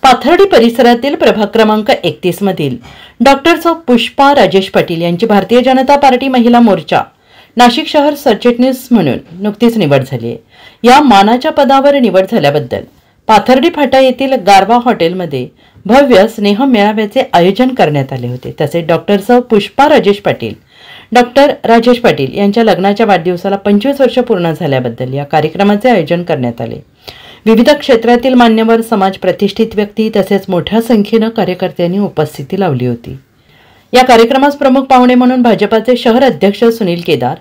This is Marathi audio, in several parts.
पाथर्डी परिसरातील प्रभाग क्रमांक 31 मधील डॉक्टर पुष्पा राजेश पाटील यांची भारतीय जनता पार्टी महिला मोर्चा नाशिक शहर सरचिटणीस म्हणून नुकतीच निवड झाली आहे। या मानाच्या पदावर निवड झाल्याबद्दल पाथर्डी फाटा येथील गारवा हॉटेलमध्ये भव्य स्नेह मेळाव्याचे आयोजन करण्यात आले होते। तसेच डॉक्टर पुष्पा राजेश पाटील डॉक्टर राजेश पाटील यांच्या लग्नाच्या वाढदिवसाला 25 वर्ष पूर्ण झाल्याबद्दल या कार्यक्रमाचे आयोजन करण्यात आले। विविध क्षेत्रातील मान्यवर, समाज प्रतिष्ठित व्यक्ती तसेच मोठ्या संख्येने कार्यकर्त्यांनी उपस्थिती लावली होती। या कार्यक्रमास प्रमुख पाहुणे म्हणून भाजपाचे शहर अध्यक्ष सुनील केदार,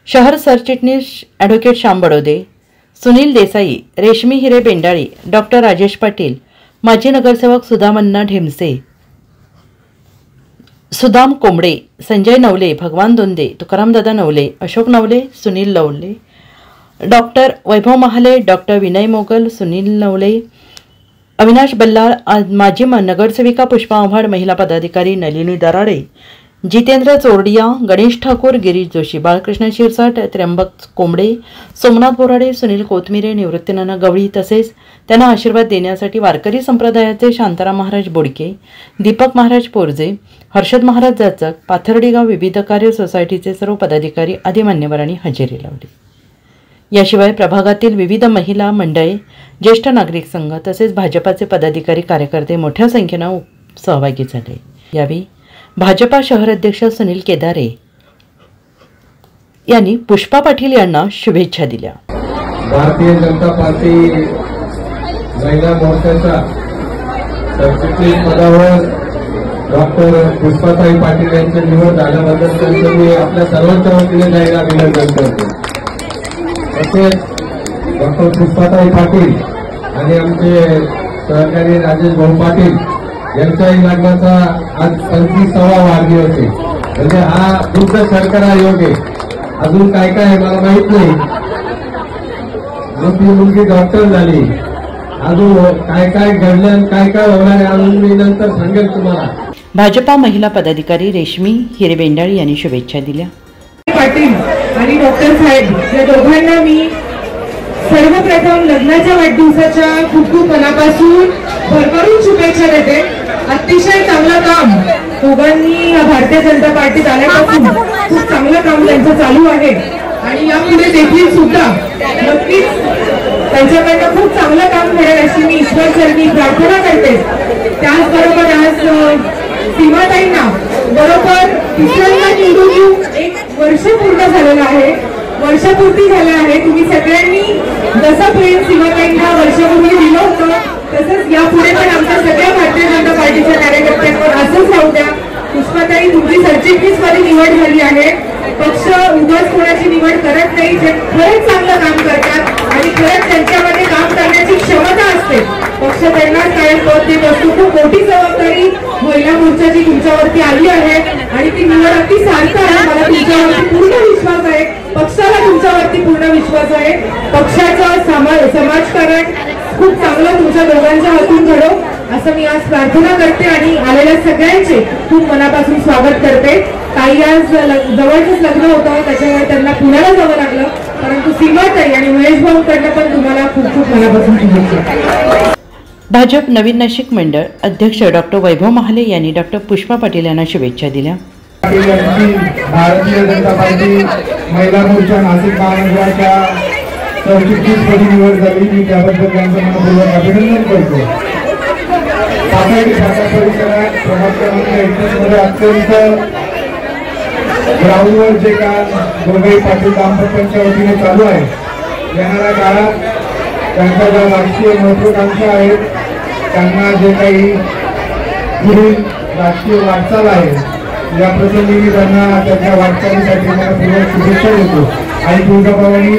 शहर सरचिटणीस ॲडव्होकेट श्याम बडोदे, सुनील देसाई, रेशमी हिरे बेंडाळी, डॉक्टर राजेश पाटील, माजी नगरसेवक सुदामण्णा ढेमसे, सुदाम कोंबडे, संजय नवले, भगवान दोंदे, तुकारामदादा नवले, अशोक नवले, सुनील नवले, डॉक्टर वैभव महाले, डॉक्टर विनय मोगल, सुनील नवले, अविनाश बल्लाळ, माजी नगरसेविका पुष्पा आव्हाड, महिला पदाधिकारी नलिनी दराडे, जितेंद्र चोरडिया, गणेश ठाकूर, गिरीश जोशी, बाळकृष्ण शिरसाट, त्र्यंबक कोंबडे, सोमनाथ बोराडे, सुनील कोथमिरे, निवृत्तीनाना गवळी तसेच त्यांना आशीर्वाद देण्यासाठी वारकरी संप्रदायाचे शांताराम महाराज बोडके, दीपक महाराज पोरजे, हर्षद महाराज जाचक, पाथर्डी गाव विविध कार्य सोसायटीचे सर्व पदाधिकारी आदी मान्यवरांनी हजेरी लावली। याशिवाय प्रभागातील विविध महिला मंडळे, ज्येष्ठ नागरिक संघ तसेच भाजपाचे पदाधिकारी कार्यकर्ते मोठ्या संख्येने सहभागी झाले। यावेळी भाजपा शहर अध्यक्ष सुनील केदारे यांनी पुष्पा पाटील यांना शुभेच्छा दिल्या। भारतीय जनता पार्टी महिला मोर्चाच्या सरचिटणीस पदावर डॉक्टर पुष्पाताई पाटील यांची निवड झाल्याबद्दल त्यांचं मी आपल्या सर्वांच्या वतीने जाहीर अभिनंदन करतो। तसेच डॉक्टर पुष्पाताई पाटील आणि आमचे सहकारी राजेश भाऊ पाटील यांच्याही लग्नाचा आज 25वा वाढदिवस आहे। म्हणजे हा बुद्ध सरकार योग आहे। अजून काय काय आहे मला माहित नाही। ती मुलगी डॉक्टर झाली, अजून काय काय घडलं काय काय होणार आहे अजून मी नंतर सांगेल तुम्हाला। भाजपा महिला पदाधिकारी रेशमी हिरे बेंडाळी यांनी शुभेच्छा दिल्या। पाटील आणि डॉक्टर साहेब या दोघांना मी सर्वप्रथम लग्नाच्या वाढदिवसाच्या खूप मनापासून भरभरून शुभेच्छा देते। अतिशय चांगलं काम दोघांनी भारतीय जनता पार्टीत आल्यापासून खूप चांगलं काम त्यांचं चालू आहे आणि यापुढे देखील सुद्धा नक्कीच त्यांच्याकडनं खूप चांगलं काम घडेल अशी मी ईश्वरचरणी प्रार्थना करते। त्याचबरोबर आज सीमाताईंना बरोबर तिसऱ्यांदा निवडून येऊन 1 वर्ष पूर्ण झालेलं आहे, वर्षपूर्ती झालं आहे। तुम्ही सगळ्यांनी जसं प्रेम सीमाताईंना वर्षपूर्वी दिलं होतं तसंच यापुढे पण आमच्या सगळ्या भारतीय जनता पार्टीच्या कार्यकर्त्यांवर असंच राहू द्या। पुष्पाताई तुमची सरचिटणीस मध्ये निवड झाली आहे। पक्ष उगाच कोणाची निवड करत नाही, जे खरंच चांगलं काम करतात आणि खरंच त्यांच्यामध्ये काम करण्याची क्षमता असते पक्ष त्यांनाच कायम पद देत असतो। खूप मोठी जबाबदारी महिला मोर्चाची तुमच्यावरती आली आहे आणि ती निवड अगदी सार्थ आहे। मला तुमच्यावरती पूर्ण विश्वास आहे, पक्षाला तुमच्यावरती पूर्ण विश्वास आहे। पक्षाचं समाजकारण खूप चांगलं तुमच्या दोघांच्या हातून घडो असं मी आज प्रार्थना करते आणि आलेल्या सगळ्यांचे खूप मनापासून स्वागत करते। काही आज जवळच लग्न होतं त्याच्यामुळे त्यांना पुण्याला जावं लागलं, परंतु सीमाताई आणि महेश भाऊंकडनं पण तुम्हाला खूप खूप मनापासून शुभेच्छा। भाजप नवीन नाशिक मंडळ अध्यक्ष डॉक्टर वैभव महाले यांनी डॉक्टर पुष्पा पाटील यांना शुभेच्छा दिल्या। भारतीय जनता पार्टी महिला मोर्चा नाशिक महानगराच्या सरचिटणीसपदी निवड झाली, मी त्याबद्दल त्यांचं मनपूर्वक अभिनंदन करतो। पाथर्डी फाटा परिसरात प्रभाग क्रमांक 31 मध्ये अत्यंत ग्राउंडवर जे काम दोघे पाटील दाम्पत्यांच्या वतीने चालू आहे, येणाऱ्या काळात त्यांच्या ज्या राजकीय महत्वाकांक्षा आहेत त्यांना जे काही पुढील राजकीय वाटचाल आहे या प्रसंगी मी त्यांना त्यांच्या वाटचालीसाठी मनपूर्वक शुभेच्छा देतो आणि तुळजाभवानी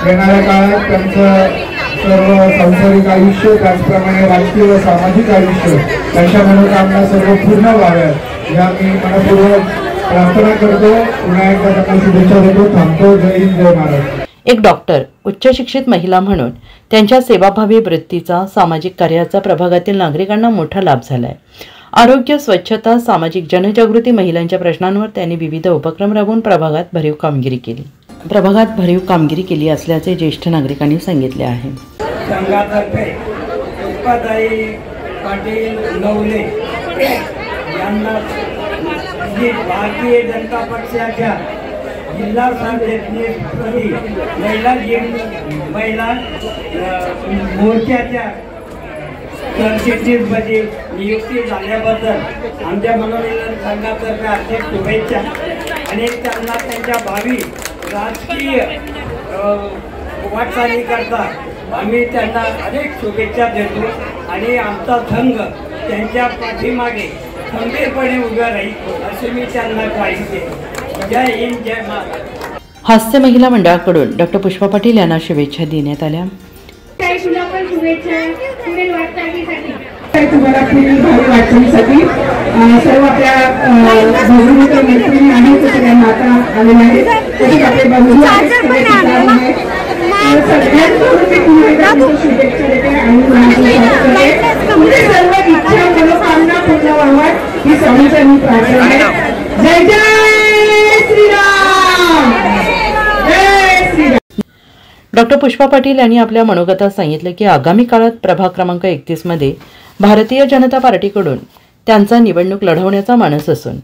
येणाऱ्या काळात त्यांचं सर्व सांसारिक आयुष्य त्याचप्रमाणे राजकीय व सामाजिक आयुष्य त्यांच्या मनोकामना सर्व पूर्ण व्हाव्यात या मी मनपूर्वक प्रार्थना करतो। पुन्हा एकदा त्यांना शुभेच्छा देतो। थांबतो। जय हिंद, जय महाराष्ट्र। एक डॉक्टर, उच्च शिक्षित महिला म्हणून त्यांच्या सेवाभावी वृत्तीचा, सामाजिक कार्याचा प्रभागातील नागरिकांना मोठा लाभ झालाय। आरोग्य, स्वच्छता, सामाजिक जनजागृती, महिलांच्या प्रश्नांवर त्यांनी विविध उपक्रम राबवून प्रभागात भरीव कामगिरी केली असल्याचे ज्येष्ठ नागरिकांनी सांगितले आहे। संघातर्फे पुष्पाताई पाटील नवले यांना भारतीय जनता पक्षाच्या जिल्हा सरचिटणीसपदी महिला मोर्चाच्या सरचिटणीसपदी नियुक्ती झाल्याबद्दल आमच्या मनोरंजन संघातर्फे हार्दिक शुभेच्छा आणि त्यांना त्यांच्या भावी राजकीय वाटचाली करता आम्ही त्यांना अनेक शुभेच्छा देतो आणि आमचा संघ त्यांच्या पाठीमागे खंबीरपणे उभा राहील असे मी त्यांना ग्वाही देतो. जय हिंद, जय महाराष्ट्र. हास्य महिला मंडळाकडून डॉक्टर पुष्पा पाटील यांना शुभेच्छा देण्यात आल्या. तुला पण शुभेच्छा पुढील वाटचालीसाठी. तुम्हाला पुढील भावी वाटचालीसाठी सर्व आपल्या भगिनीच्या मैत्रिणी आहेत सगळ्यांना आता आलेल्या आहेत. तसेच आपले बंधू आहेत, सगळ्यांकडून मी पुन्हा एकदा शुभेच्छा देते आणि पुढे सर्व इच्छा मनोकामना पूर्ण व्हाव्यात ही स्वामींची मी प्रार्थना आहे. जय जय श्रीराम, जय श्रीराम. डॉक्टर पुष्पा पाटील यांनी आपल्या मनोगतात सांगितलं की आगामी काळात प्रभाग क्रमांक 31 मध्ये भारतीय जनता पार्टीकडून त्यांचा निवडणूक लढवण्याचा मानस असून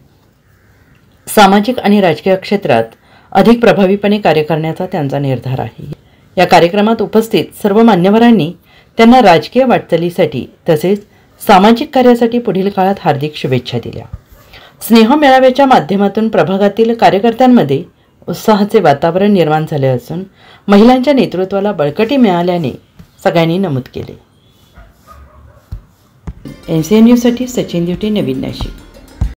सामाजिक आणि राजकीय क्षेत्रात अधिक प्रभावीपणे कार्य करण्याचा त्यांचा निर्धार आहे. या कार्यक्रमात उपस्थित सर्व मान्यवरांनी त्यांना राजकीय वाटचालीसाठी तसेच सामाजिक कार्यासाठी पुढील काळात हार्दिक शुभेच्छा दिल्या. स्नेह मेळाव्याच्या माध्यमातून प्रभागातील कार्यकर्त्यांमध्ये उत्साहाचे वातावरण निर्माण झाले असून महिलांच्या नेतृत्वाला बळकटी मिळाल्याने सगळ्यांनी नमूद केले. NCN न्यूजसाठी सचिन दिवटे, नवीन नाशिक.